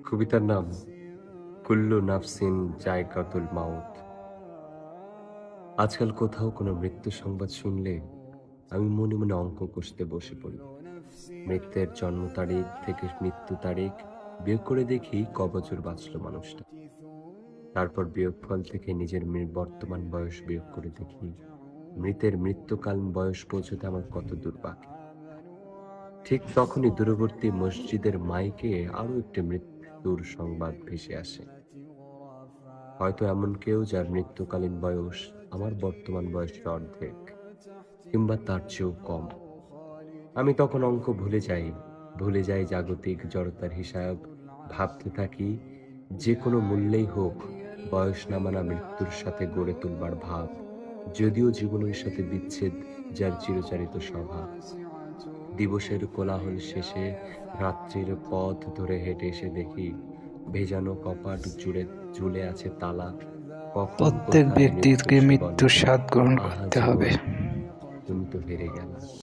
কবিতার নাম কুল্লু নাফসিন জায়কাতুল মাউত। আজকাল কোথাও কোনো মৃত্যু সংবাদ শুনলে আমি মনে মনে অঙ্ক কষতে বসে পড়ি। মৃত্যুর জন্ম তারিখ থেকে মৃত্যু তারিখ বিয়োগ করে দেখি ক বছর বাঁচল মানুষটা। তারপর বিয়োগফল থেকে নিজের বর্তমান বয়স বিয়োগ করে দেখি মৃতের মৃত্যুকালীন বয়স পৌঁছতে আমার কত দূর বাকি। ঠিক তখনই দূরবর্তী মসজিদের মাইকে আরো একটি মৃত্যুর সংবাদ ভেসে আসে। হয়তো এমন কেউ যার মৃত্যুকালীন বয়স আমার বর্তমান বয়সের অর্ধেক কিংবা তার চেয়েও কম। আমি তখন অঙ্ক ভুলে যাই জাগতিক জড়তার হিসাব। ভাবতে থাকি যে কোনো মূল্যেই হোক বয়স না মানা মৃত্যুর সাথে গড়ে তুলবার ভাব, যদিও জীবনের সাথে বিচ্ছেদ যার চিরচারিত স্বভাব। দিবসের কোলাহল শেষে রাত্রির পথ ধরে হেঁটে এসে দেখি ভেজানো কপাট জুড়ে ঝুলে আছে তালা। কখন প্রত্যেক কোথায় মৃত্যু ব্যক্তিকে সে বলে, মৃত্যুর স্বাদ গ্রহণ আহা করতে জীবন হবে। তুমি তো হেরে গেলা।